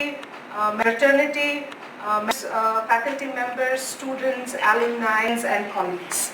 Fraternity, faculty members, students, alumni, and colleagues.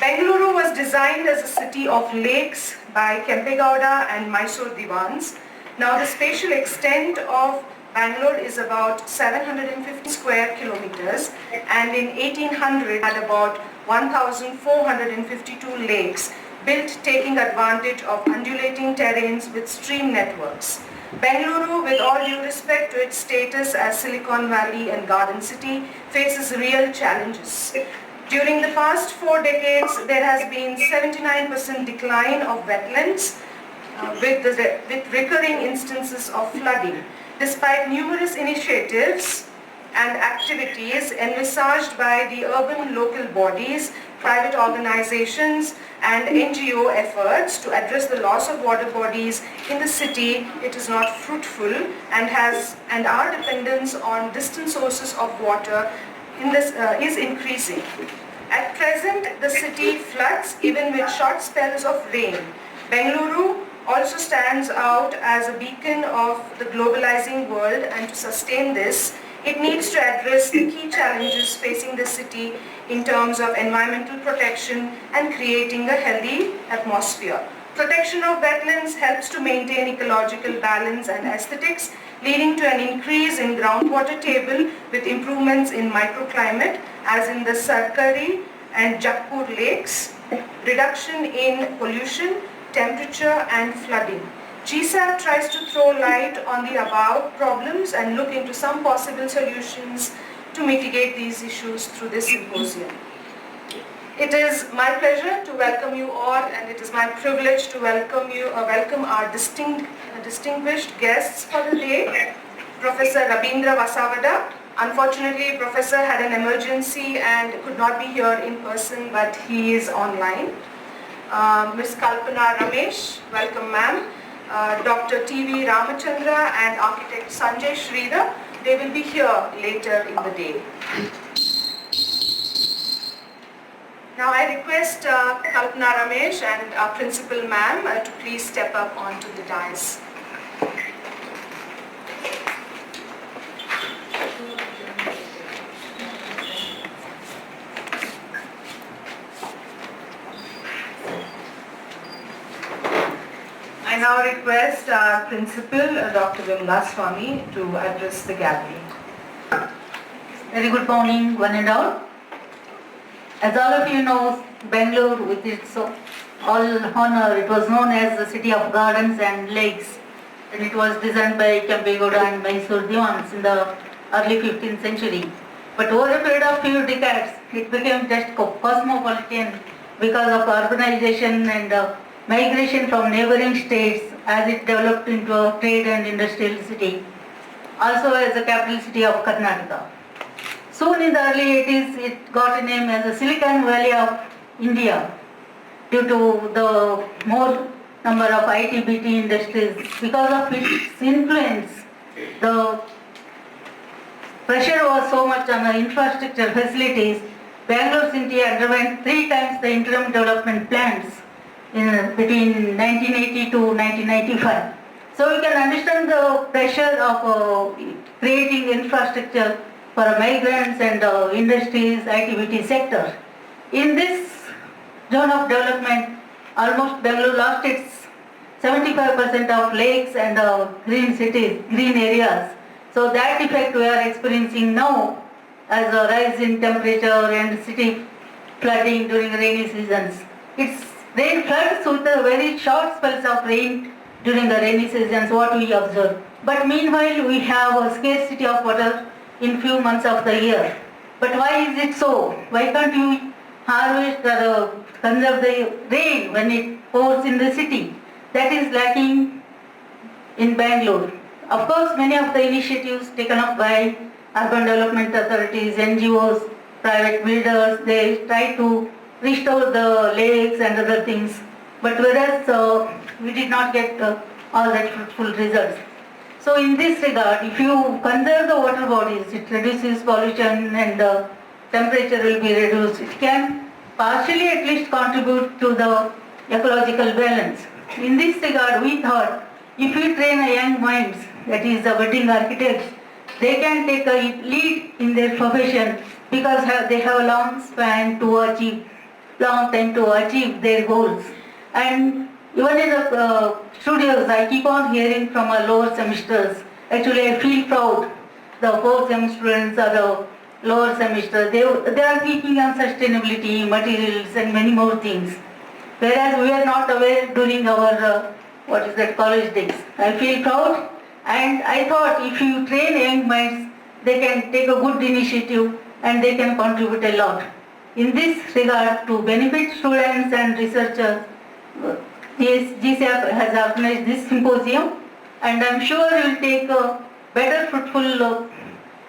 Bengaluru was designed as a city of lakes by Kempegowda and Mysore Diwans. Now the spatial extent of Bangalore is about 750 square kilometers, and in 1800 had about 1,452 lakes built taking advantage of undulating terrains with stream networks. Bengaluru, with all due respect to its status as Silicon Valley and Garden City, faces real challenges. During the past 4 decades, there has been 79% decline of wetlands with recurring instances of flooding. Despite numerous initiatives and activities envisaged by the urban local bodies, private organizations and NGO efforts to address the loss of water bodies in the city, it is not fruitful and our dependence on distant sources of water is increasing. At present, the city floods even with short spells of rain. Bengaluru also stands out as a beacon of the globalizing world, and to sustain this, it needs to address the key challenges facing the city in terms of environmental protection and creating a healthy atmosphere. Protection of wetlands helps to maintain ecological balance and aesthetics, leading to an increase in groundwater table with improvements in microclimate, as in the Sarkari and Jakpur lakes, reduction in pollution, temperature and flooding. GSAP tries to throw light on the above problems and look into some possible solutions to mitigate these issues through this symposium. It is my pleasure to welcome you all, and it is my privilege to welcome our distinguished guests for the day. Professor Rabindra Vasavada. Unfortunately, Professor had an emergency and could not be here in person, but he is online. Ms. Kalpana Ramesh, welcome ma'am. Dr. T.V. Ramachandra and architect Sanjay Sridhar, they will be here later in the day. Now I request Kalpana Ramesh and our principal ma'am to please step up onto the dais. I now request our principal, Dr. Vimla Swami, to address the gathering. Very good morning, one and all. As all of you know, Bangalore, with its all honor, it was known as the city of gardens and lakes, and it was designed by Kempegowda and Mysore Diwans in the early 15th century. But over a period of few decades, it became just cosmopolitan because of urbanization and migration from neighboring states as it developed into a trade and industrial city, also as a capital city of Karnataka. Soon in the early 80s, it got a name as the Silicon Valley of India due to the more number of IT-BT industries. Because of its influence, the pressure was so much on the infrastructure facilities. Bangalore city underwent 3 times the interim development plans between 1980 to 1995. So you can understand the pressure of creating infrastructure for migrants and industries, IT-BT sector. In this zone of development, almost Bangalore lost its 75% of lakes and green areas. So that effect we are experiencing now as a rise in temperature and city flooding during rainy seasons. It's rain floods with very short spells of rain during the rainy seasons, what we observe. But meanwhile, we have a scarcity of water in few months of the year. But why is it so? Why can't you harvest or conserve the rain when it pours in the city? That is lacking in Bangalore. Of course, many of the initiatives taken up by urban development authorities, NGOs, private builders, they try to restore the lakes and other things. But whereas we did not get all that fruitful results. So in this regard, if you conserve the water bodies, it reduces pollution and the temperature will be reduced. It can partially at least contribute to the ecological balance. In this regard, we thought if we train a young minds, that is the budding architects, they can take a lead in their profession because they have a long span to achieve, long time to achieve their goals. And even in the studios, I keep on hearing from our lower semesters. Actually, I feel proud. The 4th sem students are the lower semester. They are speaking on sustainability, materials, and many more things. Whereas we are not aware during our college days. I feel proud, and I thought if you train young minds, they can take a good initiative and they can contribute a lot. In this regard, to benefit students and researchers, GCF has organized this symposium, and I'm sure you will take a better fruitful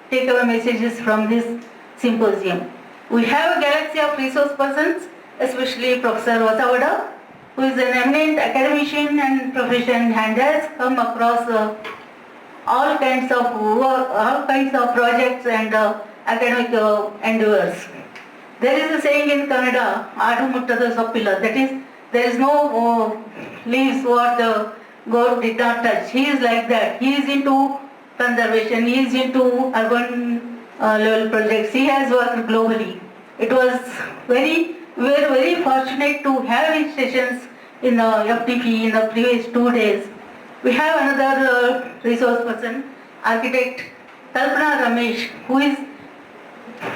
takeaway messages from this symposium. We have a galaxy of resource persons, especially Professor Vasavada, who is an eminent academician and profession and has come across all kinds of work, all kinds of projects and academic endeavors. There is a saying in Kannada, Adu Muttada Soppila, that is, there is no leaves what the God did not touch. He is like that. He is into conservation, he is into urban level projects. He has worked globally. It was we were very fortunate to have his sessions in FTP in the previous 2 days. We have another resource person, architect Kalpana Ramesh, who is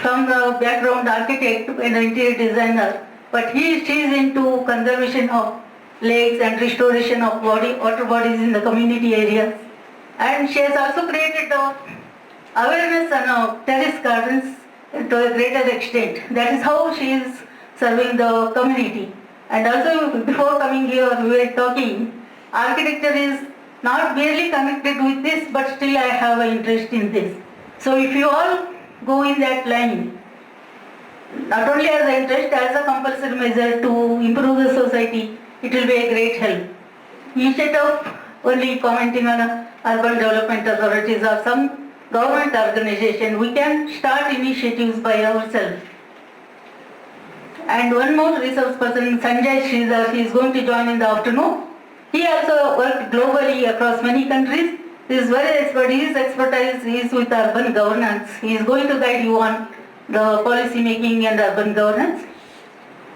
from the background architect and interior designer, but she is into conservation of lakes and restoration of water bodies in the community areas. And she has also created awareness on terrace gardens to a greater extent. That is how she is serving the community. And also, before coming here, we were talking, architecture is not barely connected with this, but still I have an interest in this. So if you all go in that line, not only as an interest, as a compulsory measure to improve the society, it will be a great help. Instead of only commenting on urban development authorities or some government organization, we can start initiatives by ourselves. And one more resource person, Sanjay Sridhar, he is going to join in the afternoon. He also worked globally across many countries. He is very expert. His expertise is with urban governance. He is going to guide you on the policy making and urban governance.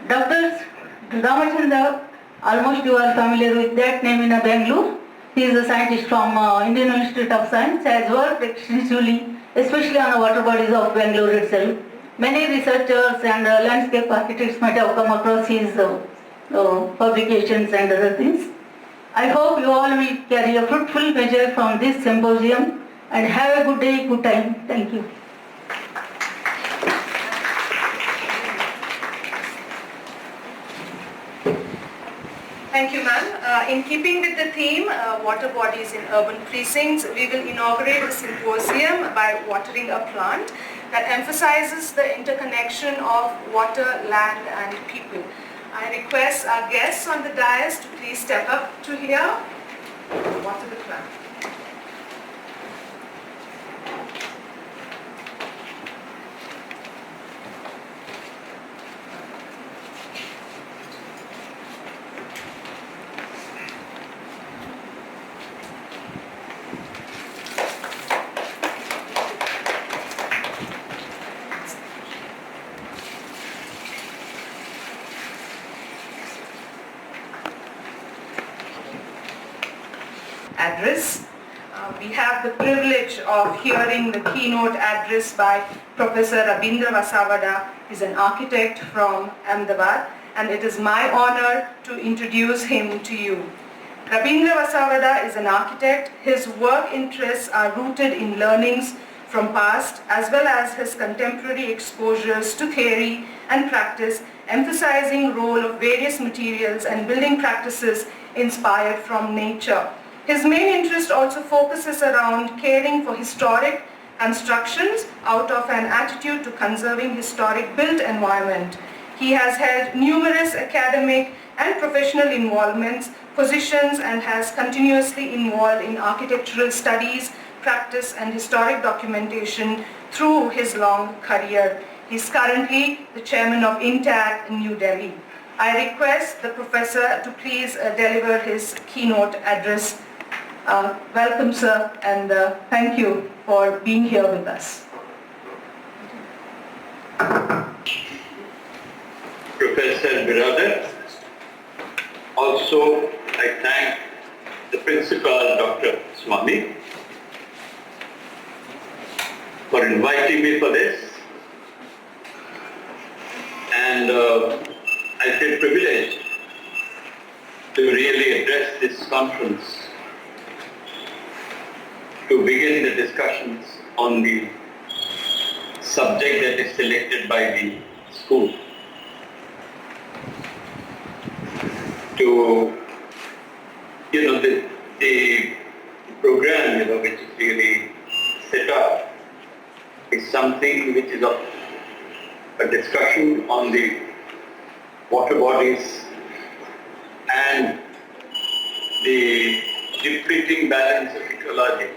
Dr. Ramachandra, almost you are familiar with that name in Bangalore. He is a scientist from Indian Institute of Science, has worked extensively, especially on the water bodies of Bangalore itself. Many researchers and landscape architects might have come across his publications and other things. I hope you all will carry a fruitful measure from this symposium and have a good day, good time. Thank you. Thank you, ma'am. In keeping with the theme, water bodies in urban precincts, we will inaugurate a symposium by watering a plant that emphasizes the interconnection of water, land and people. I request our guests on the dais to please step up to here, water the plant. Address. We have the privilege of hearing the keynote address by Professor Rabindra Vasavada. He's an architect from Ahmedabad, and it is my honor to introduce him to you. Rabindra Vasavada is an architect. His work interests are rooted in learnings from past as well as his contemporary exposures to theory and practice, emphasizing role of various materials and building practices inspired from nature. His main interest also focuses around caring for historic constructions out of an attitude to conserving historic built environment. He has held numerous academic and professional involvements, positions, and has continuously involved in architectural studies, practice, and historic documentation through his long career. He is currently the chairman of INTAG in New Delhi. I request the professor to please deliver his keynote address. Welcome, sir, and thank you for being here with us. Professor Biradar. Also, I thank the principal, Dr. Swami, for inviting me for this. And I feel privileged to really address this conference to begin the discussions on the subject that is selected by the school. To, the program, which is really set up is something which is a discussion on the water bodies and the depleting balance of ecology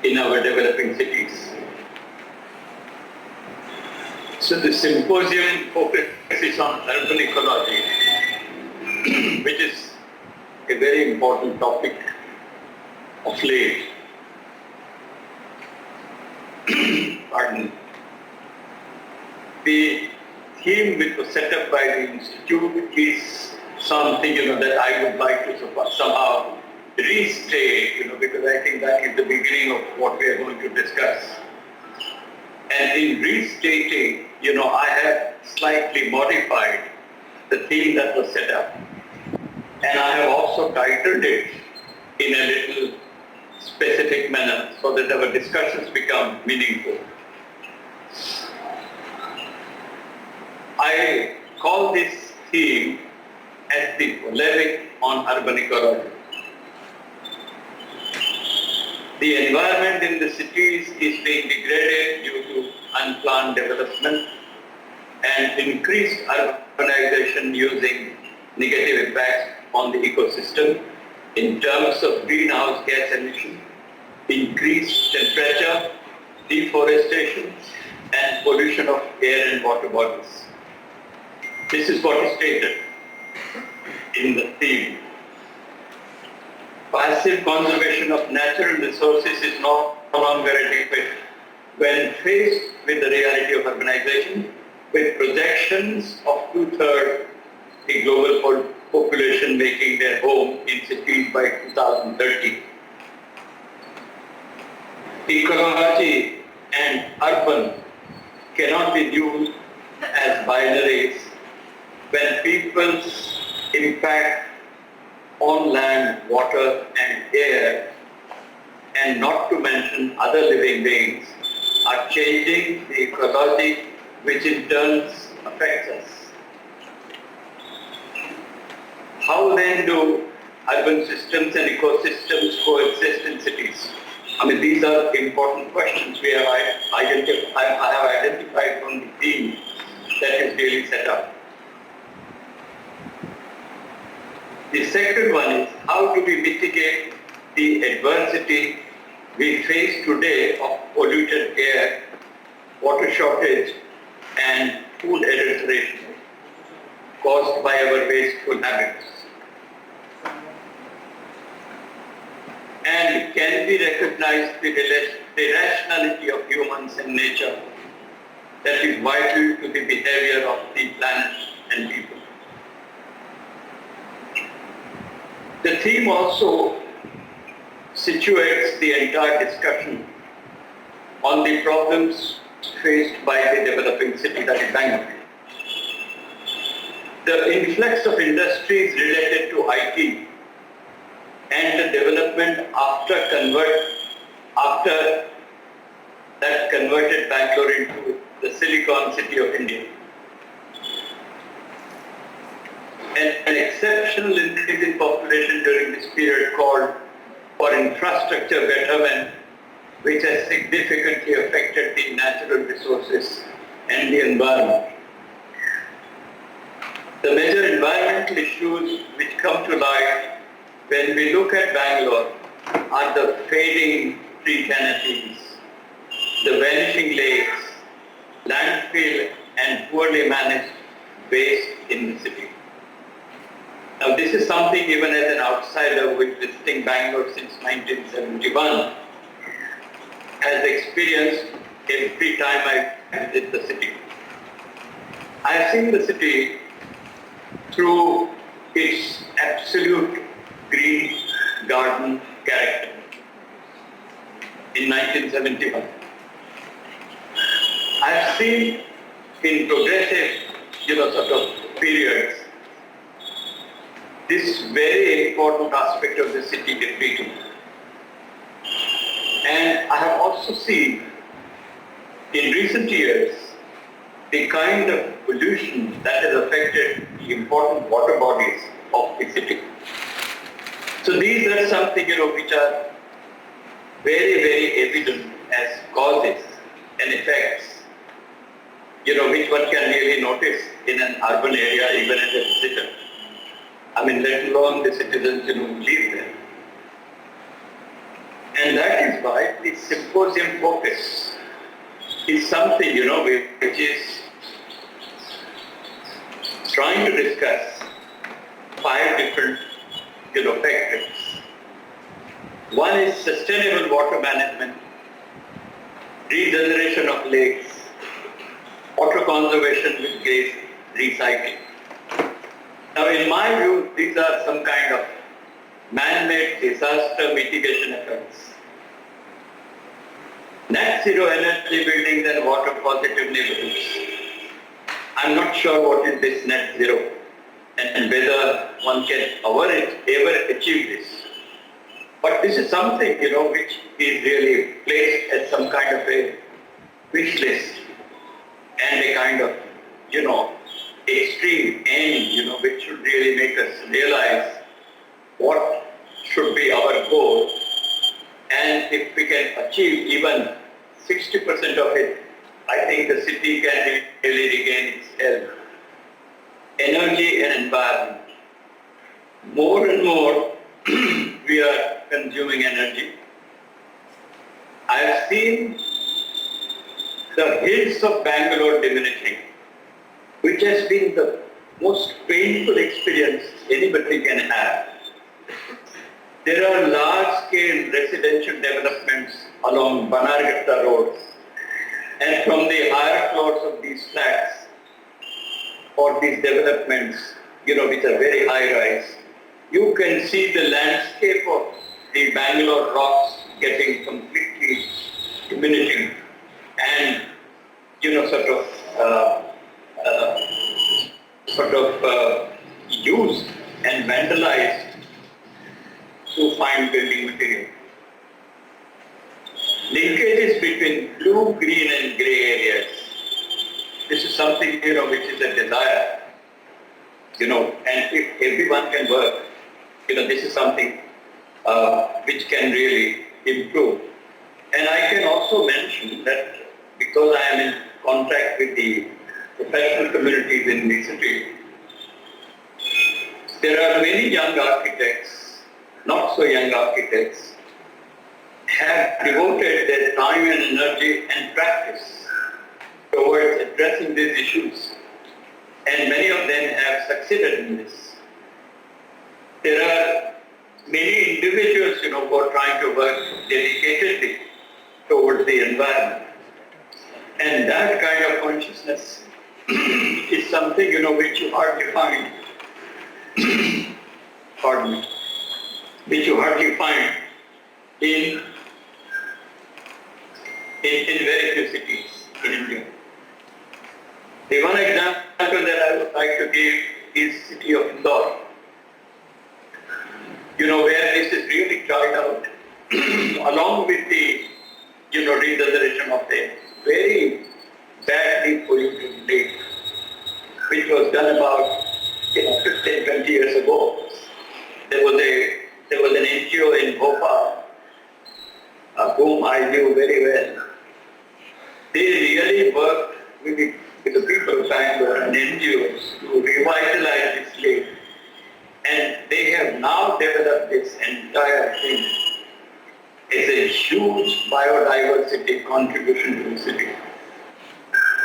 in our developing cities. So the symposium focuses on urban ecology, which is a very important topic of late. Pardon. The theme which was set up by the Institute is something that I would like to somehow restate, because I think that is the beginning of what we are going to discuss. And in restating, I have slightly modified the theme that was set up. And I have also titled it in a little specific manner so that our discussions become meaningful. I call this theme as the polemic on urban ecology. The environment in the cities is being degraded due to unplanned development and increased urbanization using negative impacts on the ecosystem in terms of greenhouse gas emission, increased temperature, deforestation, and pollution of air and water bodies. This is what is stated in the theme. Passive conservation of natural resources is no longer adequate when faced with the reality of urbanization, with projections of 2/3 the global population making their home in cities by 2030. Ecology and urban cannot be viewed as binaries when people's impact on land, water and air, and not to mention other living beings, are changing the ecology, which in turn affects us. How then do urban systems and ecosystems coexist in cities? These are important questions I have identified from the theme that is really set up. The second one is, how do we mitigate the adversity we face today of polluted air, water shortage, and food adulteration caused by our wasteful habits? And can we recognize the rationality of humans and nature that is vital to the behavior of the planet and people? The theme also situates the entire discussion on the problems faced by the developing city, that is Bangalore. The influx of industries related to IT and the development after that converted Bangalore into the Silicon City of India. An exceptional increase in population during this period called for infrastructure betterment, which has significantly affected the natural resources and the environment. The major environmental issues which come to light when we look at Bangalore are the fading tree canopies, the vanishing lakes, landfill and poorly managed waste in the city. Now this is something even as an outsider who is visiting Bangalore since 1971 has experienced every time I visit the city. I have seen the city through its absolute green garden character in 1971. I have seen in progressive, sort of periods, this very important aspect of the city depleting. And I have also seen in recent years the kind of pollution that has affected the important water bodies of the city. So these are something, which are very, very evident as causes and effects, which one can really notice in an urban area, even as a visitor. I mean, let alone the citizens, who live there. And that is why the symposium focus is something, which is trying to discuss 5 different, factors. One is sustainable water management, regeneration of lakes, water conservation with waste recycling. Now, in my view, these are some kind of man-made disaster mitigation efforts. Net zero energy buildings and water positive neighborhoods. I'm not sure what is this net zero and whether one can ever achieve this. But this is something, which is really placed as some kind of a wish list and a kind of, extreme aim, which should really make us realize what should be our goal. And if we can achieve even 60% of it, I think the city can really regain its health. Energy and environment. More and more we are consuming energy. I have seen the hills of Bangalore diminishing, which has been the most painful experience anybody can have. There are large-scale residential developments along Banarghatta roads, and from the higher floors of these flats or these developments, which are very high-rise, you can see the landscape of the Bangalore rocks getting completely diminishing and, used and vandalized to find building material. Linkages between blue, green and grey areas. This is something, which is a desire, and if everyone can work, this is something which can really improve. And I can also mention that because I am in contact with the professional communities in the city, there are many young architects, not so young architects, have devoted their time and energy and practice towards addressing these issues. And many of them have succeeded in this. There are many individuals, who are trying to work dedicatedly towards the environment. And that kind of consciousness is something, which you hardly find, pardon me, which you hardly find in very few cities in India. The one example that I would like to give is city of Indore, where this is really tried out, along with the, regeneration of a very badly polluted lake, which was done about, 15, 20 years ago. There was an NGO in Bhopal, whom I knew very well. They really worked with the people of Bangalore and NGOs to revitalize this lake. And they have now developed this entire thing as a huge biodiversity contribution to the city.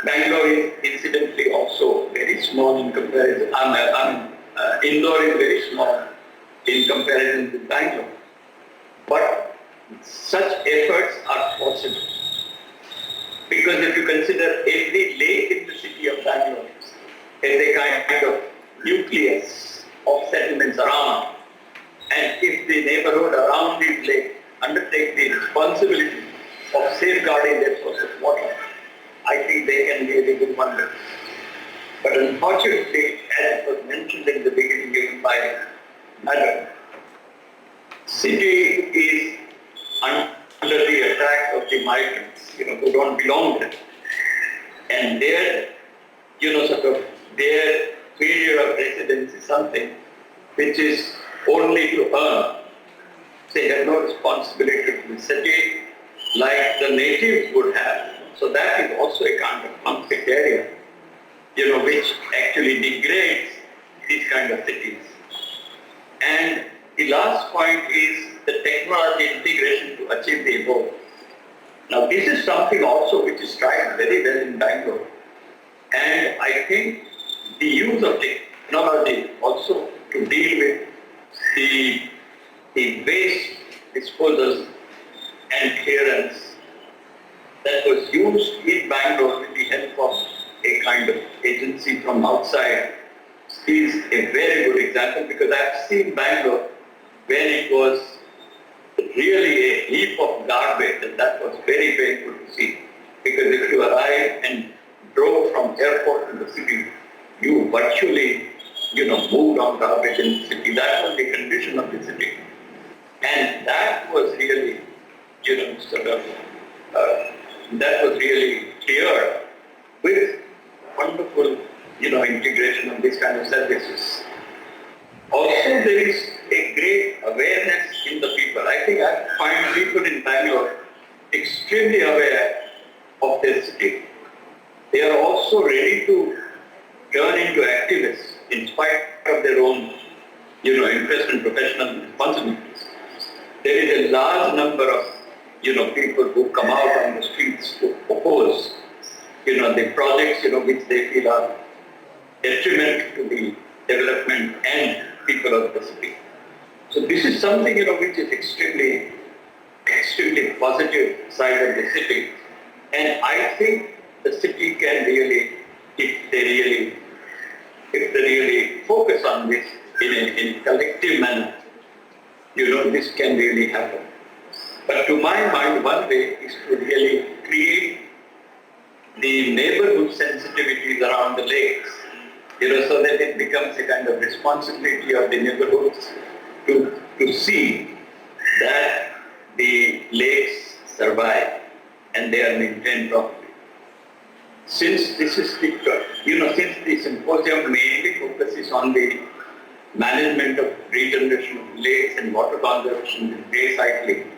Bangalore is incidentally also very small in comparison, Indore is very small in comparison to Bangalore. But such efforts are possible. Because if you consider every lake in the city of Bangalore as a kind of nucleus of settlements around, and if the neighborhood around these lakes undertake the responsibility of safeguarding their source of water, I think they can really do wonders. But unfortunately, as was mentioned in the beginning given by Madam, city is under the attack of the migrants, who don't belong there. And their, their period of residence is something which is only to earn. They have no responsibility to the city like the natives would have. So that is also a kind of conflict area, which actually degrades these kind of cities. And the last point is the technology integration to achieve the above. Now this is something also which is tried very well in Bangalore. And I think the use of technology also to deal with the waste disposal and clearance that was used in Bangalore with the help of a kind of agency from outside is a very good example, because I've seen Bangalore when it was really a heap of garbage, and that was very painful to see. Because if you arrived and drove from airport to the city, you virtually, moved on garbage in the city. That was the condition of the city. And that was really, that was really clear with wonderful, integration of these kind of services. Also, there is a great awareness in the people. I think I find people in Bangalore extremely aware of their city. They are also ready to turn into activists in spite of their own, interest and professional responsibilities. There is a large number of, people who come out on the streets to oppose, the projects, which they feel are detrimental to the development and people of the city. So this is something, which is extremely positive side of the city. And I think the city can really, if they really focus on this in a collective manner, this can really happen. But to my mind, one way is to really create the neighborhood sensitivities around the lakes, so that it becomes a kind of responsibility of the neighborhoods to see that the lakes survive and they are maintained properly. Since this is since the symposium mainly focuses on the management of regeneration of lakes and water conservation and bay cycling,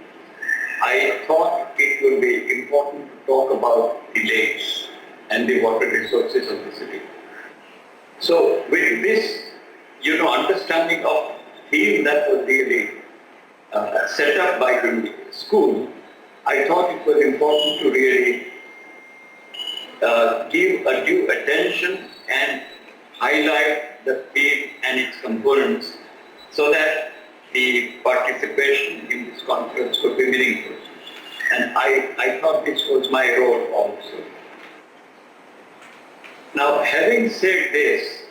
I thought it would be important to talk about the lakes and the water resources of the city. So with this, understanding of theme that was really set up by the school, I thought it was important to really give a due attention and highlight the theme and its components so that the participation in this conference could be meaningful. And I thought this was my role also. Now, having said this,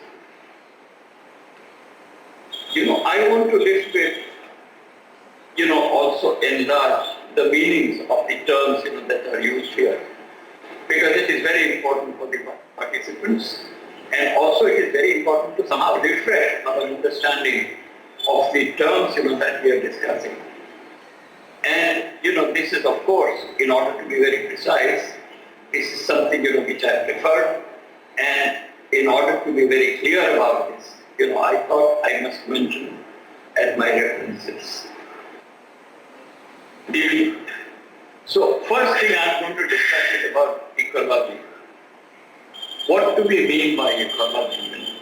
I want to little bit, also enlarge the meanings of the terms, that are used here. Because it is very important for the participants, and also it is very important to somehow refresh our understanding of the terms, that we are discussing. And, this is of course, in order to be very precise, this is something, which I prefer, and in order to be very clear about this, I thought I must mention as my references. So first thing I'm going to discuss is about ecology. What do we mean by ecology?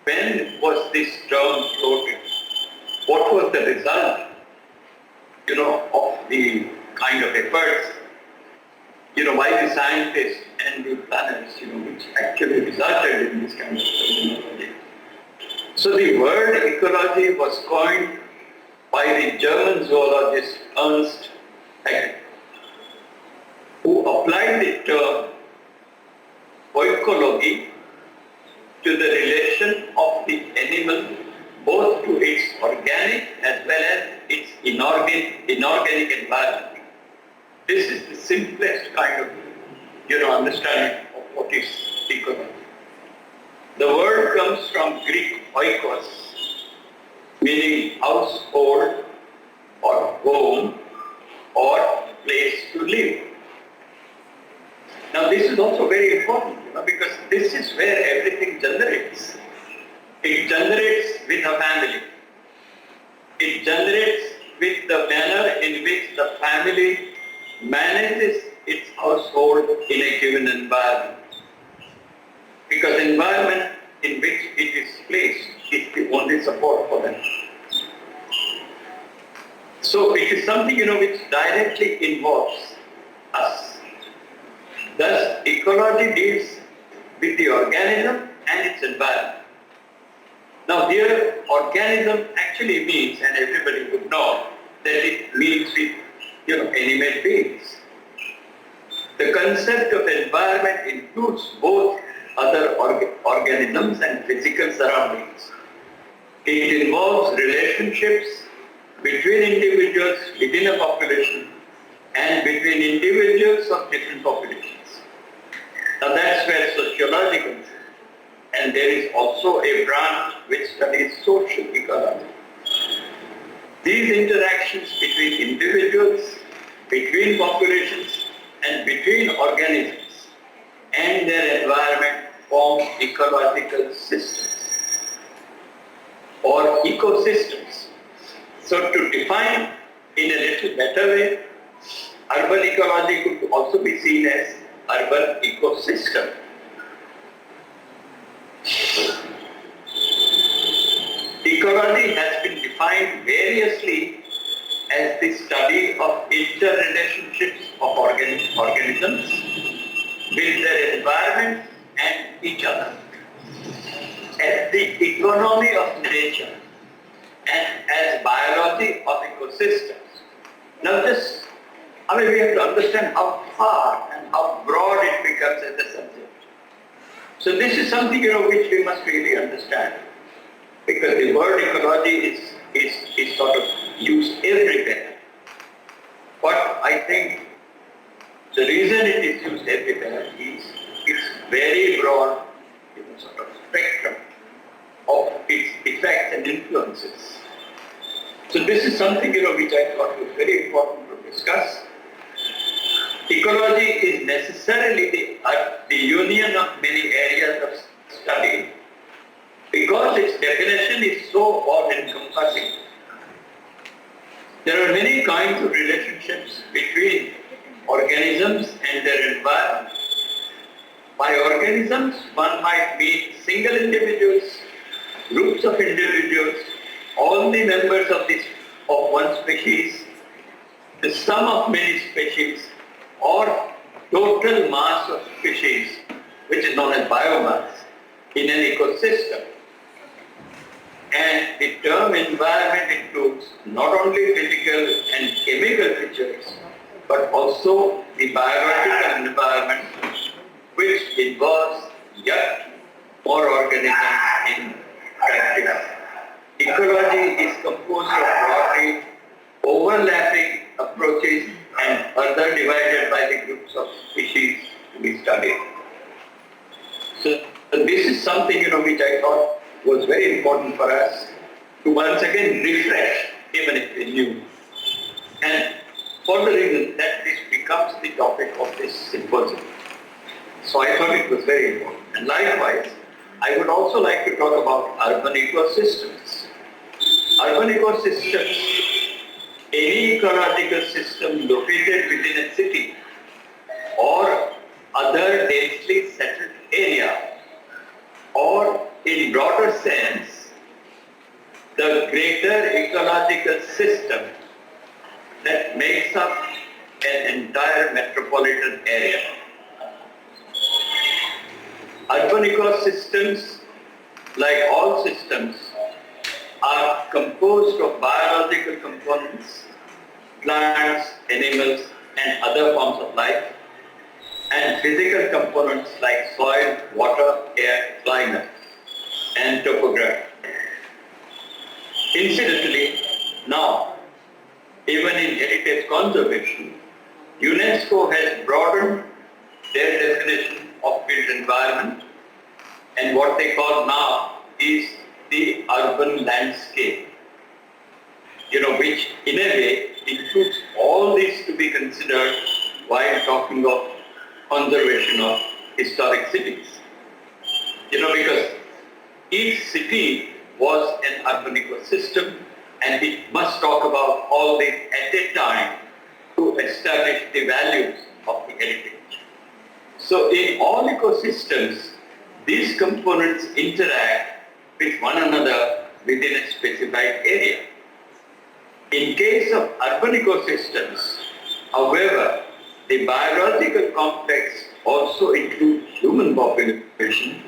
When was this term floated? What was the result, of the kind of efforts, by the scientists and the planners, which actually resulted in this kind of terminology? So the word ecology was coined by the German zoologist Ernst Haeckel, who applied the term oikology to the relation of the animal both to its organic as well as its inorganic environment. This is the simplest kind of understanding of what is ecology. The word comes from Greek oikos, meaning household or home or place to live. Now this is also very important, because this is where everything generates. It generates with a family. It generates with the manner in which the family manages its household in a given environment. Because the environment in which it is placed is the only support for them. So it is something, which directly involves us. Thus, ecology deals with the organism and its environment. Now here, organism actually means, and everybody would know, that it means with, animate beings. The concept of environment includes both other organisms and physical surroundings. It involves relationships between individuals within a population and between individuals of different populations. Now that's where sociology comes in. And there is also a branch which studies social ecology. These interactions between individuals, between populations, and between organisms and their environment form ecological systems or ecosystems. So to define in a little better way, urban ecology could also be seen as urban ecosystem. Ecology has been defined variously as the study of interrelationships of organisms with their environment and each other, as the economy of nature and as biology of ecosystems. Now this, we have to understand how far and how broad it becomes as a subject. So this is something, which we must really understand, because the word ecology is sort of used everywhere. But I think the reason it is used everywhere is its very broad, sort of spectrum of its effects and influences. So this is something, which I thought was very important to discuss. Ecology is necessarily the union of many areas of study, because its definition is so all-encompassing. There are many kinds of relationships between organisms and their environment. By organisms, one might mean single individuals, groups of individuals, all the members of one species, the sum of many species, or total mass of species, which is known as biomass, in an ecosystem. And the term environment includes not only physical and chemical features, but also the biological environment, which involves yet more organisms in practice. Ecology is composed of broadly overlapping approaches and further divided by the groups of species to be studied. So this is something, which I thought was very important for us to once again refresh, even if we knew. And for the reason that this becomes the topic of this symposium. So I thought it was very important. And likewise, I would also like to talk about urban ecosystems. Urban ecosystems, any ecological system located within a city or other densely settled area, or in broader sense, the greater ecological system that makes up an entire metropolitan area. Urban ecosystems, like all systems, are composed of biological components, plants, animals, and other forms of life, and physical components like soil, water, air, climate, and topography. Incidentally, now, even in heritage conservation, UNESCO has broadened their definition of built environment, and what they call now is the urban landscape, which in a way includes all these to be considered while talking of conservation of historic cities. Because each city was an urban ecosystem, and it must talk about all this at a time to establish the values of the heritage. So in all ecosystems, these components interact with one another within a specified area. In case of urban ecosystems, however, the biological complex also includes human population,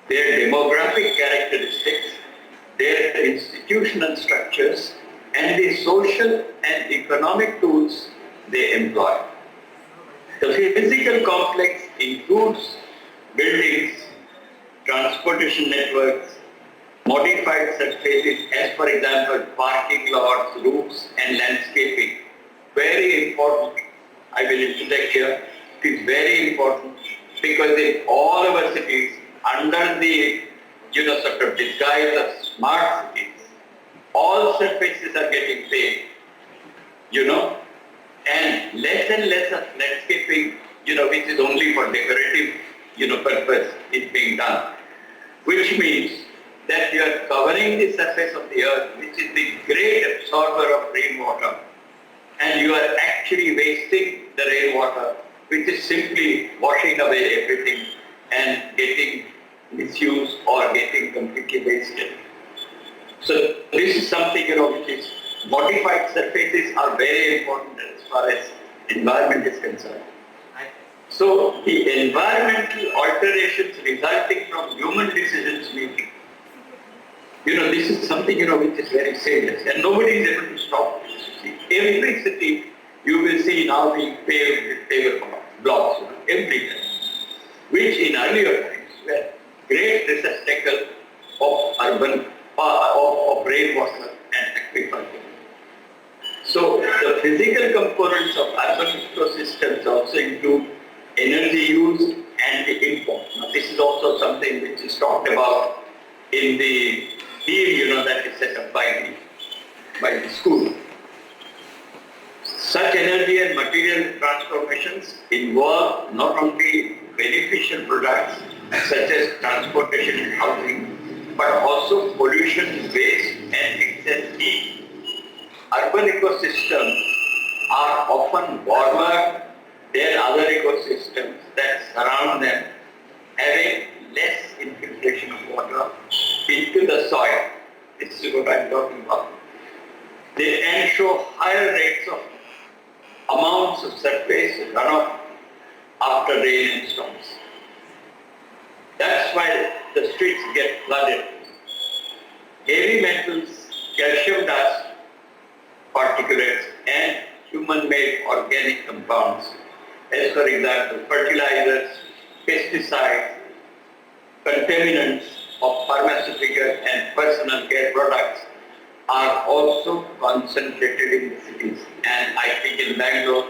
their demographic characteristics, their institutional structures, and the social and economic tools they employ. The physical complex includes buildings, transportation networks, modified surfaces, as for example parking lots, roofs, and landscaping. Very important, I will interject here, it is very important because in all our cities, under the sort of disguise of smart cities, all surfaces are getting paved, and less of landscaping, which is only for decorative, purpose is being done. Which means that you are covering the surface of the earth, which is the great absorber of rainwater, and you are actually wasting the rainwater, which is simply washing away everything and getting misused or getting completely wasted. So this is something, which is modified surfaces are very important as far as environment is concerned. So the environmental alterations resulting from human decisions making, this is something, which is very serious, and nobody is able to stop this. Every city you will see now being paved with paver blocks, everywhere, which in earlier times were great receptacle of urban, of rainwater and agriculture. So the physical components of urban ecosystems also include energy use and the import. Now this is also something which is talked about in the team, that is set up by the school. Such energy and material transformations involve not only beneficial products such as transportation and housing, but also pollution, waste, and excess heat. Urban ecosystems are often warmer than other ecosystems that surround them, having less infiltration of water into the soil. This is what I'm talking about. They ensure higher rates of amounts of surface runoff after rain and storms. That's why the streets get flooded. Heavy metals, calcium dust, particulates, and human-made organic compounds, as for example fertilizers, pesticides, contaminants of pharmaceutical and personal care products are also concentrated in the cities. And I think in Bangalore,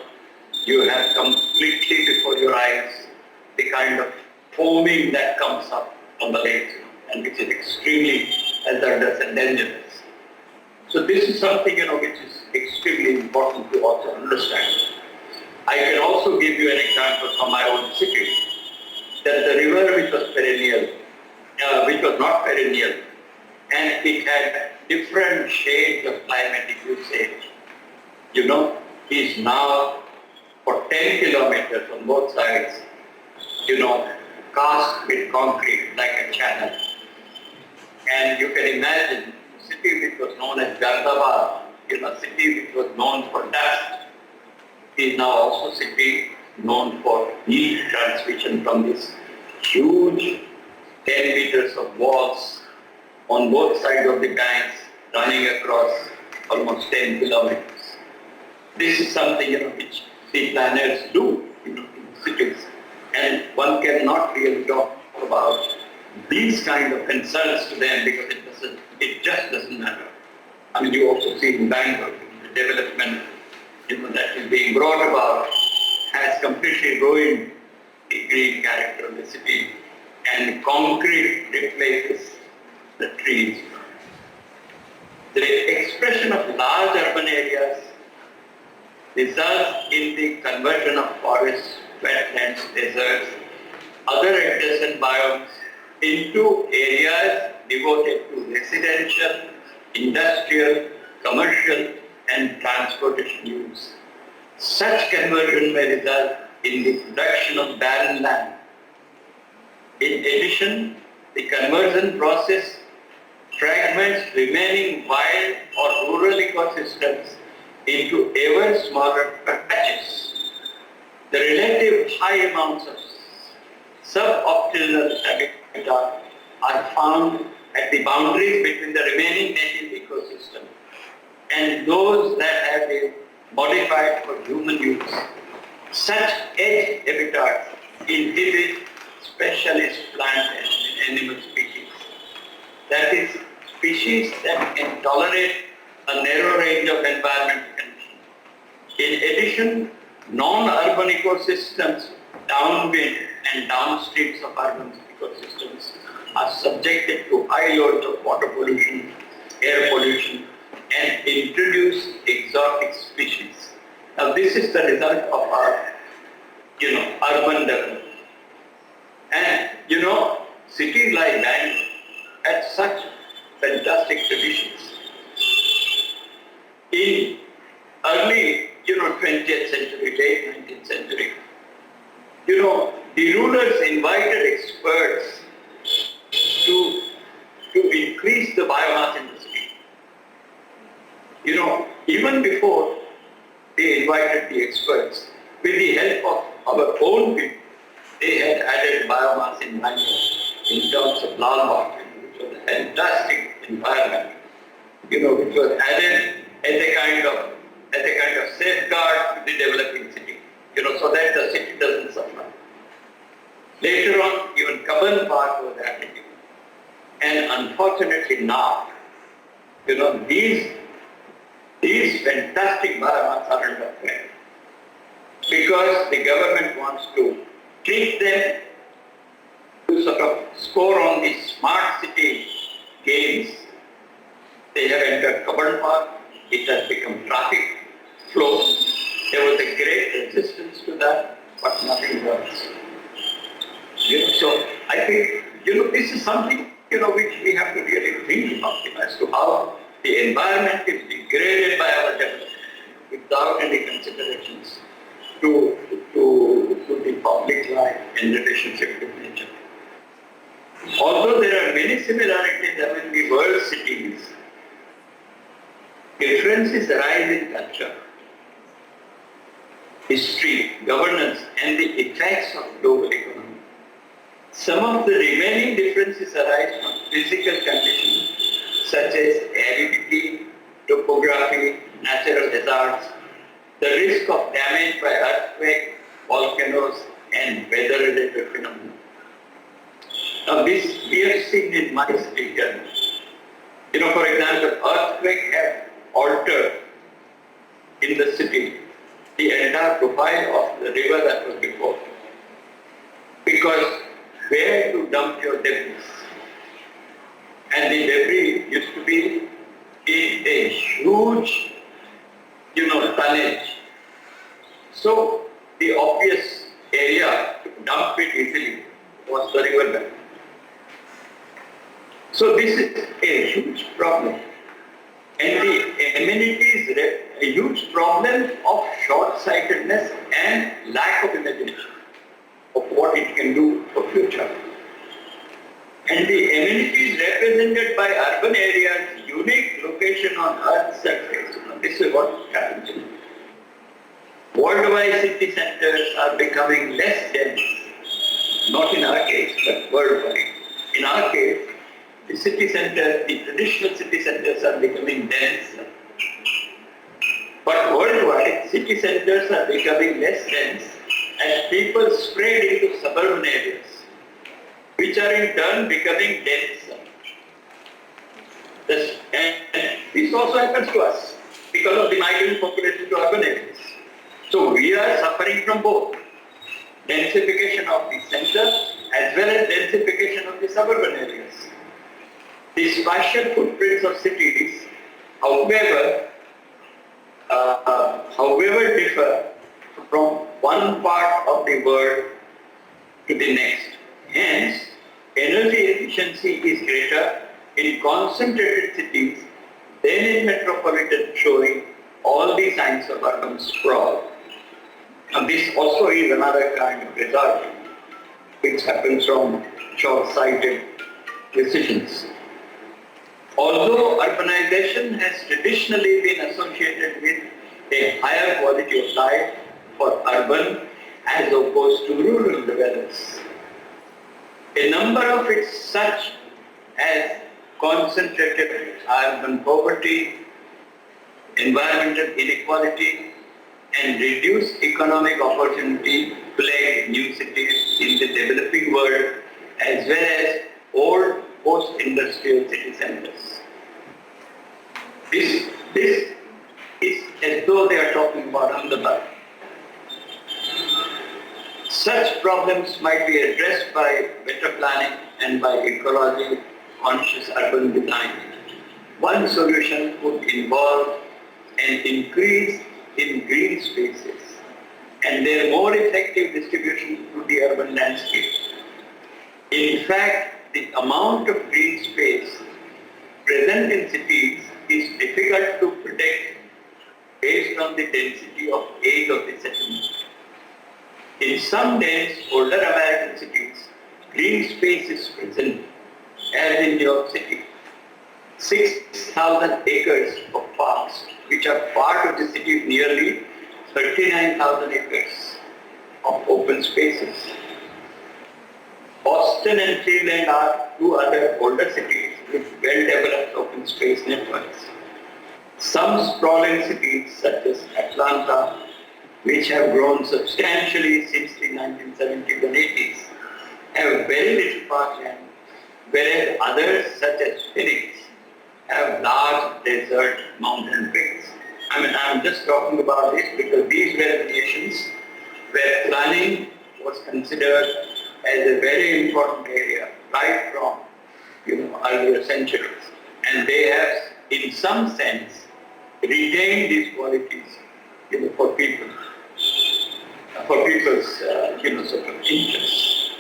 you have completely before your eyes the kind of foaming that comes up on the lakes, and which is extremely hazardous and dangerous. So this is something, which is extremely important to also understand. I can also give you an example from my own city, that the river which was perennial, which was not perennial, and it had different shades of climatic usage, is now for 10 kilometers on both sides, cast with concrete like a channel. And you can imagine a city which was known as Ahmedabad, a city which was known for dust, is now also a city known for heat transmission from this huge 10 meters of walls on both sides of the banks, running across almost 10 kilometers. This is something which the planners do in cities, and one cannot really talk about these kind of concerns to them because it just doesn't matter. I mean, you also see in Bangalore, the development that is being brought about has completely ruined the green character of the city, and concrete replaces the trees. The expression of large urban areas results in the conversion of forests, wetlands, deserts, other adjacent biomes into areas devoted to residential, industrial, commercial and transportation use. Such conversion may result in the production of barren land. In addition, the conversion process fragments remaining wild or rural ecosystems into ever smaller patches. The relative high amounts of suboptimal habitat are found at the boundaries between the remaining native ecosystem and those that have been modified for human use. Such edge habitats inhibit specialist plant and animal species. That is, species that can tolerate a narrow range of environmental conditions. In addition, non-urban ecosystems downwind and downstreams of urban ecosystems are subjected to high loads of water pollution, air pollution, and introduce exotic species. Now this is the result of our, urban development. And, cities like Bangalore had such fantastic traditions. In early, 20th century, late 19th century, the rulers invited experts to increase the biomass in the city. Even before they invited the experts, with the help of our own people, they had added biomass in Bangalore in terms of Lal Bagh, which was a fantastic environment, which was added as a kind of safeguard to the developing city, so that the city doesn't suffer. Later on, even Kaban Park was added. And unfortunately now, these fantastic biomass are under threat because the government wants to treat them to sort of score on the smart city games. They have entered Kaban Park. It has become traffic flow. There was a great resistance to that, but nothing works. So I think, this is something, which we have to really think about as to how the environment is degraded by our development without any considerations to the public life and relationship with nature. Although there are many similarities among the world cities, differences arise in culture, history, governance, and the effects of global economy. Some of the remaining differences arise from physical conditions such as aridity, topography, natural hazards, the risk of damage by earthquake, volcanoes, and weather-related phenomena. Now this we have seen in my city here. For example, earthquake have altered in the city the entire profile of the river that was before. Because where to dump your debris? And the debris used to be in a huge, tonnage. So the obvious area to dump it easily was the river bed. So this is a huge problem. And the amenities, a huge problem of short-sightedness and lack of imagination of what it can do for future. And the amenities represented by urban areas' unique location on Earth's surface. This is what happens. Worldwide city centers are becoming less dense, not in our case, but worldwide. In our case, the city center, the traditional city centers are becoming dense. But worldwide, city centers are becoming less dense as people spread into suburban areas, which are in turn becoming denser. And this also happens to us because of the migrant population to urban areas. So we are suffering from both densification of the center as well as densification of the suburban areas. The spatial footprints of cities, however, differ from one part of the world to the next. Hence, energy efficiency is greater in concentrated cities than in metropolitan, showing all the signs of urban sprawl. And this also is another kind of result which happens from short-sighted decisions. Although urbanization has traditionally been associated with a higher quality of life for urban as opposed to rural dwellers, a number of it such as concentrated urban poverty, environmental inequality, and reduced economic opportunity plague new cities in the developing world as well as old post-industrial city centers. This is as though they are talking about Ahmedabad. Such problems might be addressed by better planning and by ecology conscious urban design. One solution could involve an increase in green spaces and their more effective distribution through the urban landscape. In fact, the amount of green space present in cities is difficult to predict based on the density of age of the settlement. In some dense, older American cities, green space is present, as in New York City. 6,000 acres of parks, which are part of the city, nearly 39,000 acres of open spaces. Boston and Cleveland are two other older cities with well-developed open space networks. Some sprawling cities, such as Atlanta, which have grown substantially since the 1970s and 80s, have very little parkland, whereas others, such as Phoenix, have large desert mountain peaks. I'm just talking about this because these were the nations where planning was considered as a very important area right from earlier centuries, and they have, in some sense, retained these qualities, for people's sort of interests.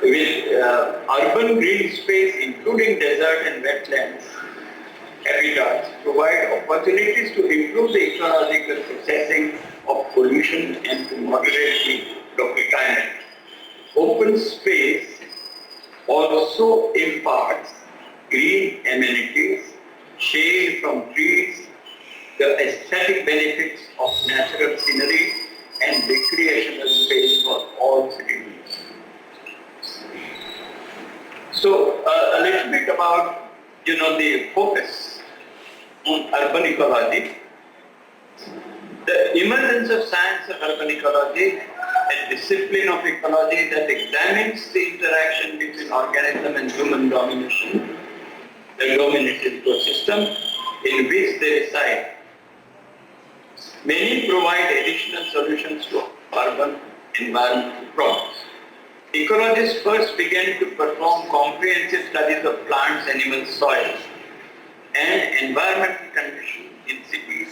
With urban green space, including desert and wetlands habitats, provide opportunities to improve the ecological processing of pollution and to moderate the local climate. Open space also imparts green amenities, shade from trees, the aesthetic benefits of natural scenery, and recreational space for all citizens. So a little bit about the focus on urban ecology. The emergence of science of urban ecology, a discipline of ecology that examines the interaction between organism and human domination, the dominated ecosystem in which they reside. Many provide additional solutions to urban environmental problems. Ecologists first began to perform comprehensive studies of plants, animals, soils, and environmental conditions in cities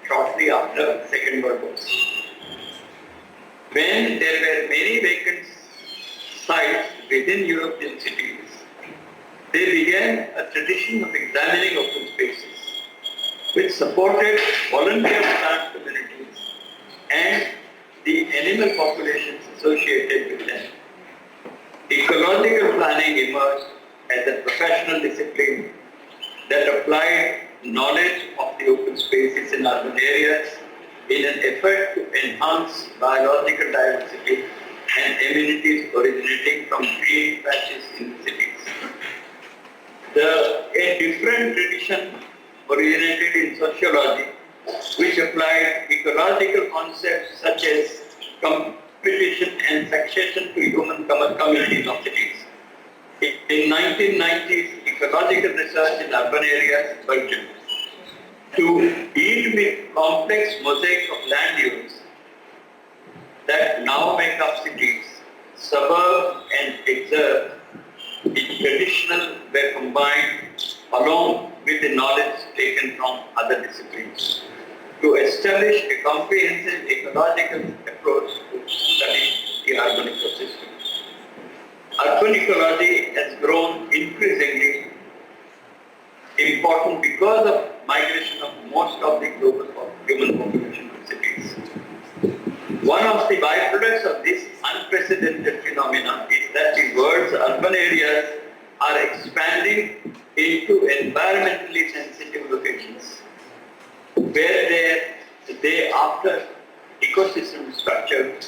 shortly after the Second World War. When there were many vacant sites within European cities, they began a tradition of examining open spaces, which supported volunteer plant communities and the animal populations associated with them. Ecological planning emerged as a professional discipline that applied knowledge of the open spaces in urban areas in an effort to enhance biological diversity and amenities originating from green patches in cities. A different tradition originated in sociology, which applied ecological concepts such as competition and succession to human communities of cities. In 1990s, ecological research in urban areas burgeoned. To deal with complex mosaic of land use that now make up cities, suburbs and exurb, the traditional were combined along with the knowledge taken from other disciplines to establish a comprehensive ecological approach to study the urban ecosystem. Urban ecology has grown increasingly important because of migration of most of the global human population to cities. One of the byproducts of this unprecedented phenomenon is that the world's urban areas are expanding into environmentally sensitive locations, where they after ecosystem structure,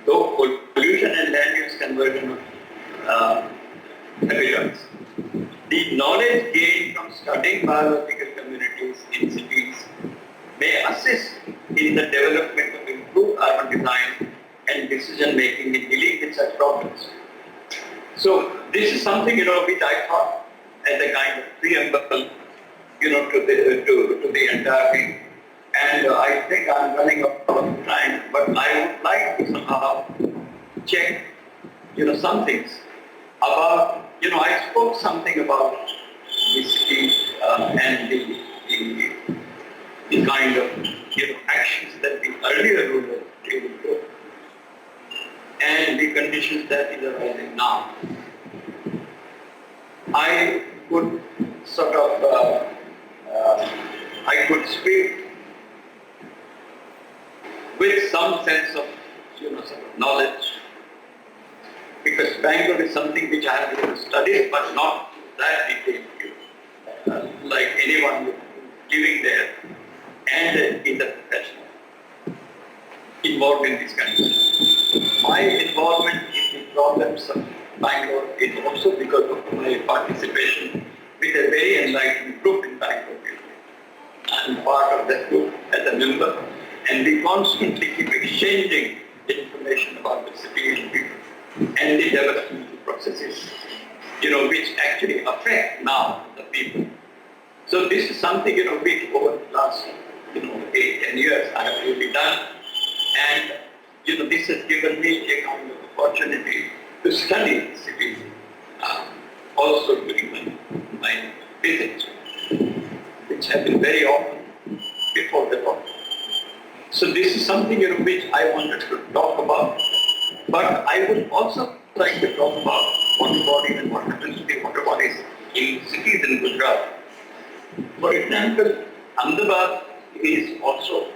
though pollution and land use conversion of habitats. The knowledge gained from studying biological communities in cities may assist in the development of improved urban design and decision making in dealing with such problems. So this is something which I thought as a kind of preamble, to the entire thing. And I think I'm running out of time, but I would like to somehow check, some things about, I spoke something about the city and the kind of, actions that the earlier rulers really took and the conditions that is arising now. I could sort of, I could speak with some sense of, sort of knowledge, because Bangalore is something which I have studied, but not that detailed, like anyone living there and is a professional involved in this kind of thing. My involvement in the problems of Bangalore is also because of my participation with a very enlightened group in Bangalore. I'm part of that group as a member, and we constantly keep exchanging information about the city and people and the development processes, which actually affect now the people. So this is something, which over the last, 8-10 years I have really done, and, this has given me a kind of opportunity to study the city, also during my visits, which have been very often before the war. So this is something, which I wanted to talk about. But I would also like to talk about water bodies and what happens to the water bodies in cities in Gujarat. For example, Ahmedabad is also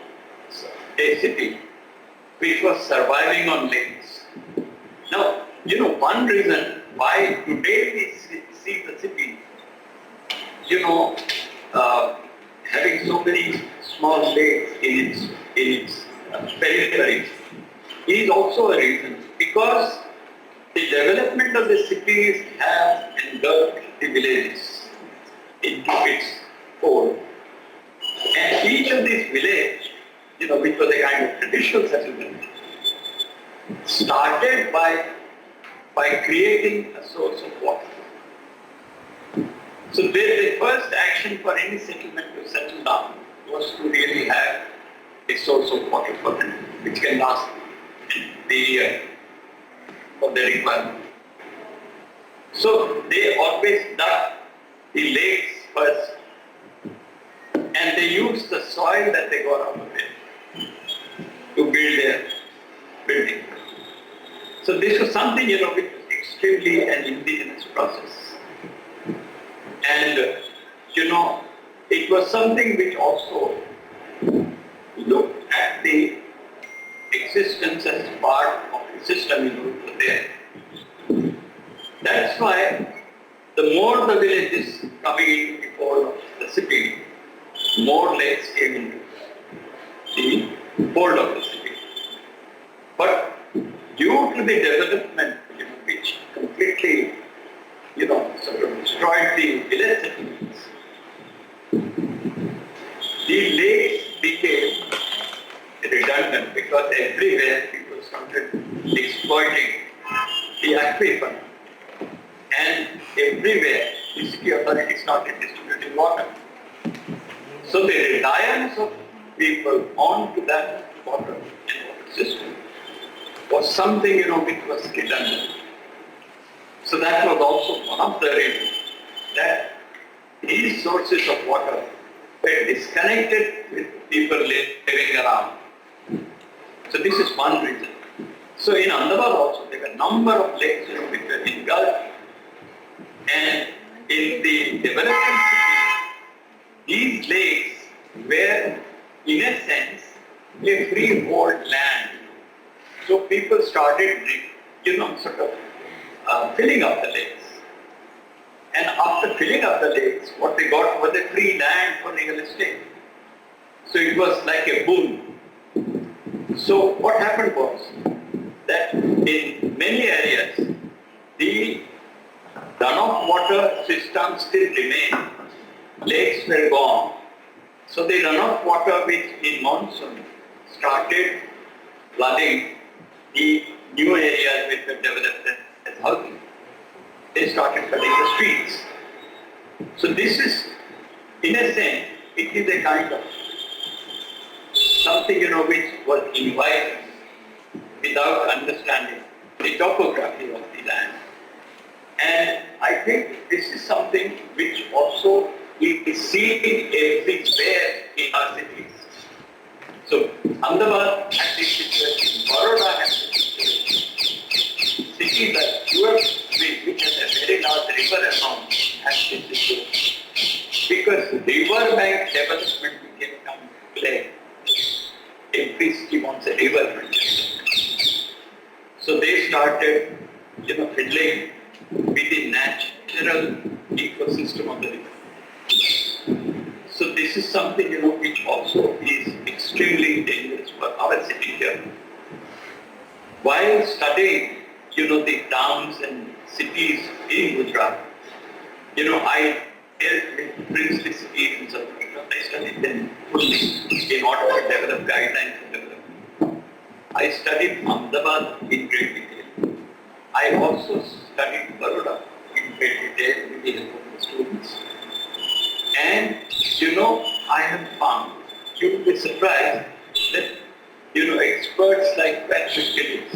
a city which was surviving on lakes. Now, one reason why today we see the city, having so many small lakes in its peripheries is also a reason, because the development of the cities has engulfed the villages into its fold. And each of these villages, which was a kind of traditional settlement, started by creating a source of water. So the first action for any settlement to settle down was to really have a source of water for them, which can last the year for their requirement. So they always dug the lakes first, and they used the soil that they got out of it to build their building. So this was something, which was extremely an indigenous process. And, it was something which also looked at the existence as part of the system, there. That's why the more the villages coming into the fold of the city, more lakes came into the fold of the city. But due due to the development, which completely, sort of destroyed the elastic needs, the lakes became redundant because everywhere people started exploiting the aquifer, and everywhere the city authority started distributing water. So the reliance of people onto that water and water system was something which was redundant. So that was also one of the reasons that these sources of water were disconnected with people living around. So this is one reason. So in Ahmedabad also there were a number of lakes which were engulfed, and in the developing cities, these lakes were in a sense a freehold land. So people started, sort of filling up the lakes. And after filling up the lakes, what they got was a free land for real estate. So it was like a boon. So what happened was that in many areas, the runoff water system still remained. Lakes were gone. So the runoff water which in monsoon started flooding the new areas which were developed as housing. They started flooding the streets. So this is, in a sense, it is a kind of something which was invited without understanding the topography of the land. And I think this is something which also is seen everywhere in our cities. So Ahmedabad had this situation, Baroda had this situation. Cities like Surat, which has a very large river around, had this situation. Because river bank development became kind of play. Every city wants a river front. So they started, fiddling with the natural ecosystem of the river. So this is something, which also is extremely dangerous for our city here. While studying, the towns and cities in Gujarat, I dealt with princely cities in South Africa. I studied them fully in order to develop guidelines for development. I studied Ahmedabad in great detail. I also studied Baroda in great detail with the help of the students. And, I have found, you will be surprised that, experts like Patrick Gillis,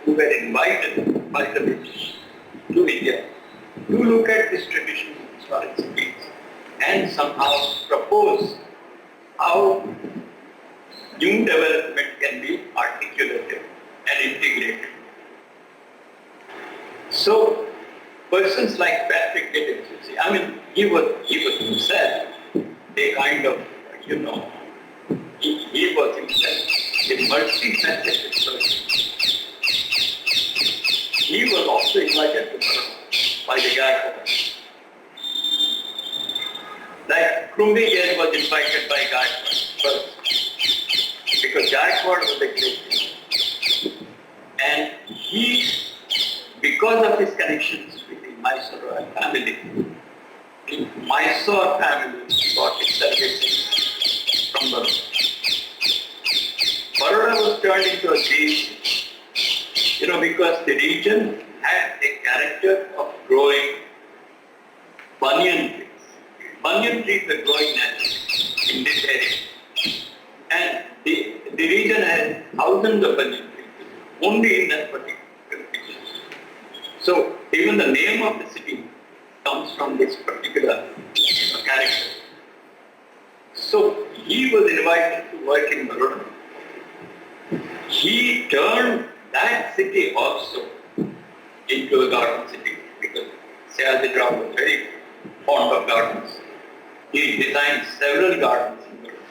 who were invited by the British to India to look at this tradition of historic cities and somehow propose how new development can be articulated and integrated. So, persons like Patrick Gillis, he was himself a kind of, he was himself a multifaceted person. He was also invited to Baroda by the Gaikwad. Like Krumbi was invited by Gaikwad first, because Gaikwad was a great king. And he, because of his connections with the Mysore royal family, the Mysore family got its services from Baroda. Baroda was turned into a green, because the region had a character of growing banyan trees. Banyan trees were growing naturally in this area. And the region had thousands of banyan trees, only in that particular region. So even the name of the city comes from this particular character. So he was invited to work in Baroda. He turned that city also into a garden city, because Sayajid Rao was very fond of gardens. He designed several gardens in Baroda.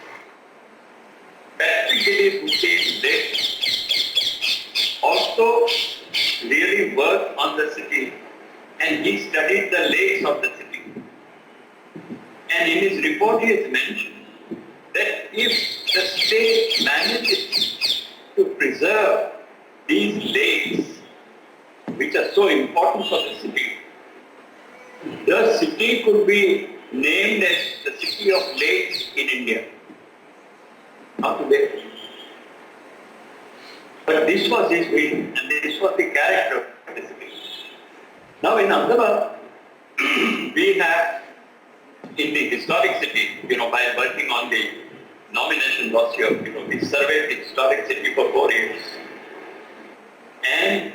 Patrick Gillis, who came later, also really worked on the city, and he studied the lakes of the city. And in his report he has mentioned that if the state manages to preserve these lakes important for the city. The city could be named as the city of lakes in India. Not today. But this was his vision and this was the character of the city. Now in Ahmedabad, we have in the historic city, while working on the nomination last year, we surveyed the historic city for 4 years. And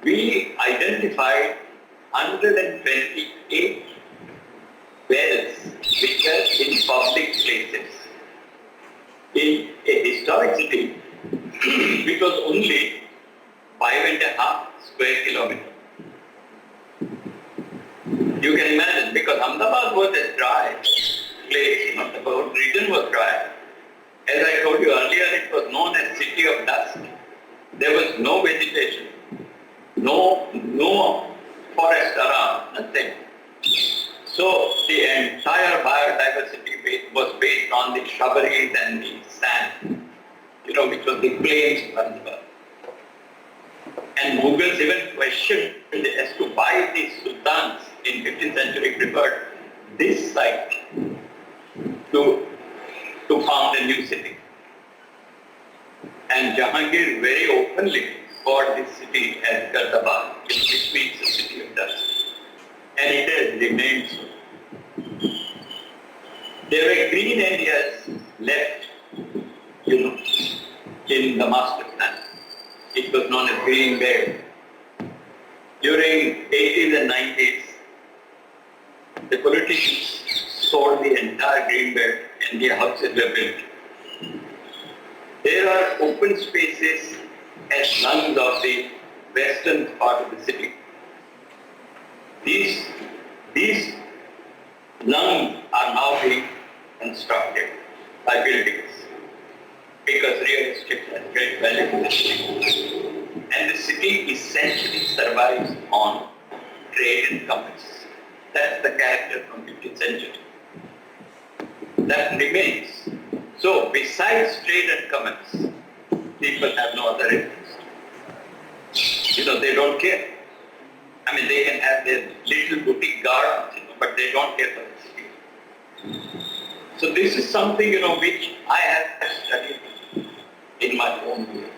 we identified 128 wells which are in public places. In a historic city, it was only 5.5 square kilometers. You can imagine, because Ahmedabad was a dry place, the whole region was dry. As I told you earlier, it was known as city of dust. There was no vegetation, no forest around, nothing. So the entire biodiversity was based on the shrubberies and the sand, which was the plains of Ahmedabad. And Mughals even questioned as to why the sultans in 15th century preferred this site to found a new city. And Jahangir very openly called this city as Gardabad, which means the city of dust. And it has remained so. There were green areas left, in the master plan. It was known as green belt. During 80s and 90s, the politicians sold the entire green belt and the houses were built. There are open spaces as lungs of the western part of the city. These lungs are now being constructed by buildings because real estate has great value to the city. And the city essentially survives on trade and commerce. That's the character from 15th century. That remains. So besides trade and commerce, people have no other interest. They don't care. They can have their little boutique gardens, but they don't care for the city. So this is something, which I have studied in my own way.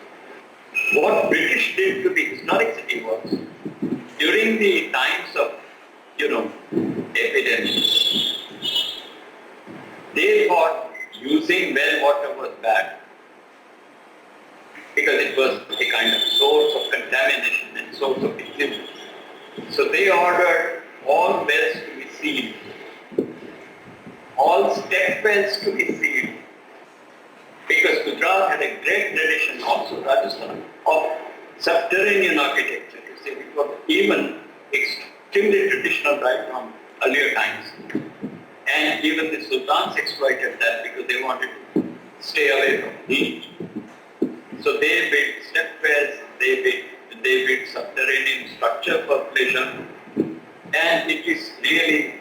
What British did to the historic city was, during the times of, epidemics, they thought using well water was bad because it was a kind of source of contamination and source of disease. So they ordered all wells to be sealed, all step wells to be sealed, because Gujarat had a great tradition, also Rajasthan, of subterranean architecture. It was even extremely traditional right from earlier times. And even the sultans exploited that because they wanted to stay away from heat. So they built step wells, they built subterranean structure for pleasure, and it is really,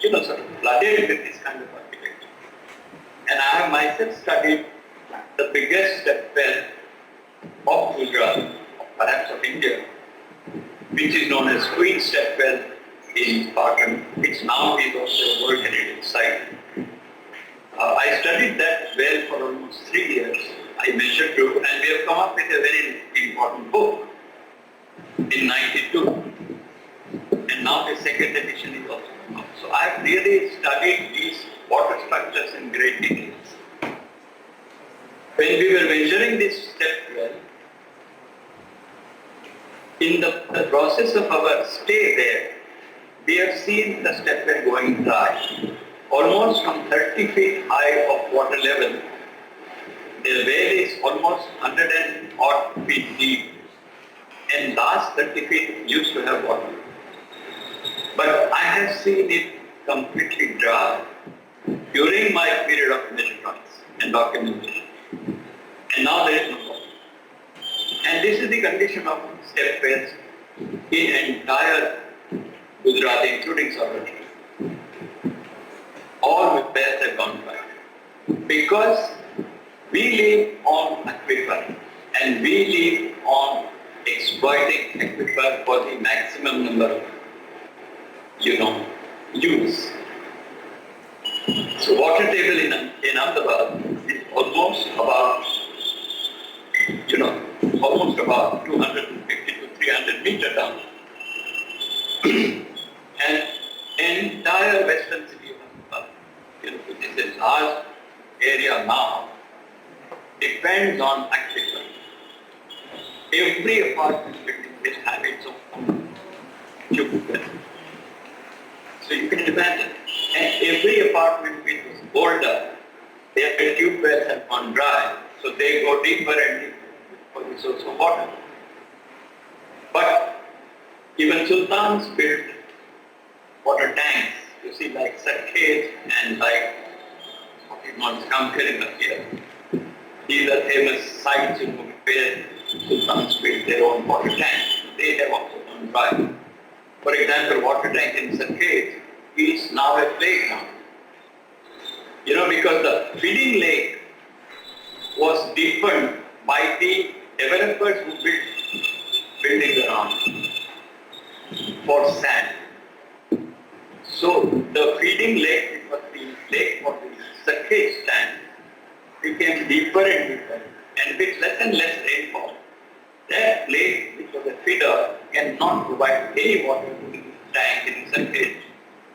sort of flooded with this kind of architecture. And I have myself studied the biggest step well of Gujarat, perhaps of India, which is known as Queen Step Well in Patan, which now is also a World Heritage Site. I studied that well for almost 3 years. I measured through, and we have come up with a very important book in '92. And now the second edition is also come up. So I have really studied these water structures in great details. When we were measuring this step well, in the process of our stay there, we have seen the step well going dry. Almost from 30 feet high of water level, the well is almost 100 and odd feet deep, and last 30 feet used to have water. But I have seen it completely dry during my period of measurements and documentation. And now there is no water. And this is the condition of step wells in entire Gujarat, including Saurashtra. All wells have gone dry. Because we live on aquifer and we live on exploiting aquifer for the maximum number of, use. So water table in Ahmedabad is almost about 250 to 300 meter down. And entire western city of Ahmedabad, which is a large area now, depends on aquifer. Every apartment building will have its own tube well. So you can imagine, and every apartment which is older, their tube wells have gone dry, so they go deeper and deeper for the source of water. But even sultans built water tanks, you see, like Sarkhet and like Kamkirina here. These are famous sites where sultans built their own water tanks. They have also gone dry. For example, water tank in Sarkhet is now a playground. Because the feeding lake was deepened by the developers who built buildings around for sand. So the feeding lake, which was the lake for the Sarkhet stand, became deeper and deeper, and with less and less rainfall, that lake, which was a feeder, cannot provide any water to the tank in Sarkhet,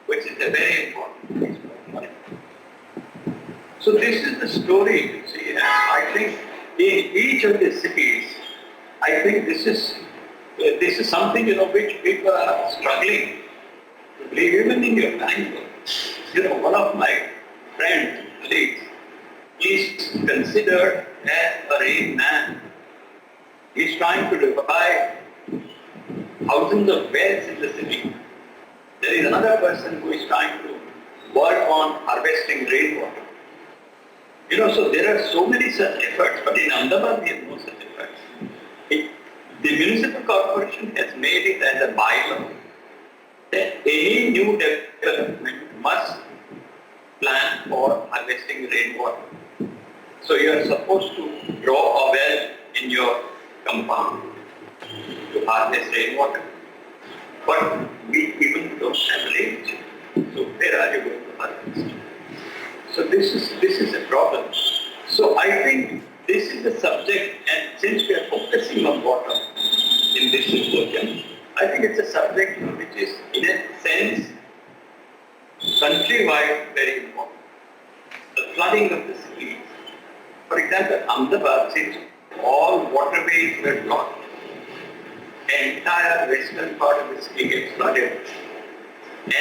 which is a very important place for life. So this is the story, you see, and I think in each of the cities, I think this is something, which people are struggling to believe, even in your Bangalore. One of my friends, colleagues, is considered as a rain man. He's trying to revive thousands of wells in the city. There is another person who is trying to work on harvesting rainwater. So there are so many such efforts, but in Ahmedabad we have no such efforts. The municipal corporation has made it as a bylaw that any new development must plan for harvesting rainwater. So you are supposed to draw a well in your compound to harvest rainwater. But we even don't have rain. So where are you going to harvest? So this is a problem. So I think this is the subject, and since we are focusing on water in this symposium, I think it's a subject which is in a sense countrywide very important. The flooding of the cities. For example, Ahmedabad, since all waterways were blocked, the entire western part of the city gets flooded.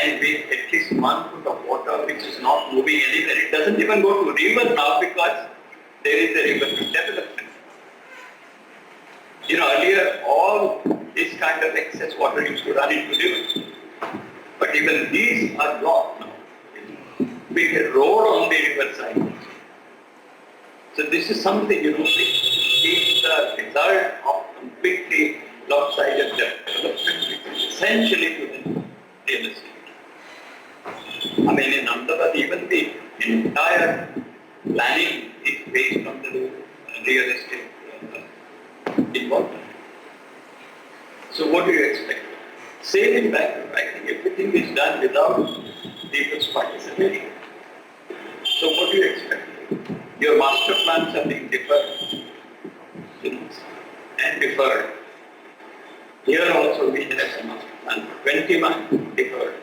And with at least 1 foot of water which is not moving anywhere, it doesn't even go to river now because there is a river development. Earlier all this kind of excess water used to run into rivers. But even these are blocked now. With a road on the riverside. So this is something, which is the result of completely lopsided development, which is essentially to the real estate. In Ahmedabad, even the entire planning is based on the real estate involvement. So what do you expect? Same in Bangalore. I think everything is done without people's participating. So what do you expect? Your master plans are being deferred and deferred. Here also we have a master plan, 20 months deferred.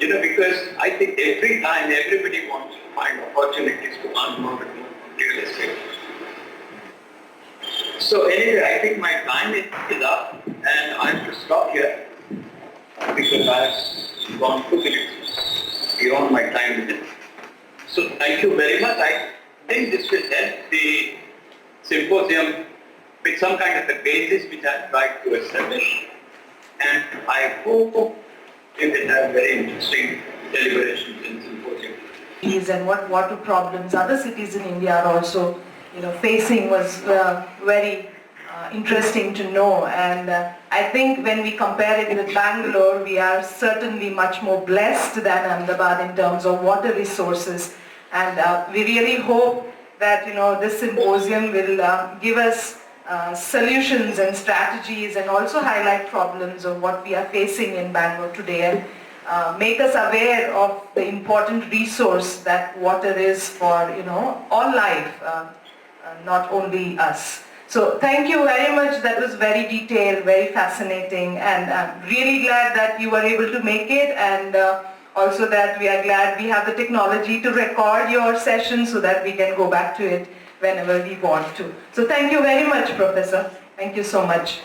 Because I think every time everybody wants to find opportunities to earn more and more real estate. So anyway, I think my time is up and I have to stop here because I have gone 2 minutes beyond my time limit. So thank you very much. I think this will help the symposium with some kind of a basis which I tried to establish. And I hope we will have very interesting deliberations in symposium. And what water problems other cities in India are also facing was very interesting to know. And I think when we compare it with Bangalore, we are certainly much more blessed than Ahmedabad in terms of water resources. And we really hope that this symposium will give us solutions and strategies, and also highlight problems of what we are facing in Bangalore today, and make us aware of the important resource that water is for, all life, not only us. So thank you very much. That was very detailed, very fascinating, and I'm really glad that you were able to make it, and also that we are glad we have the technology to record your session so that we can go back to it whenever we want to. So thank you very much, Professor. Thank you so much.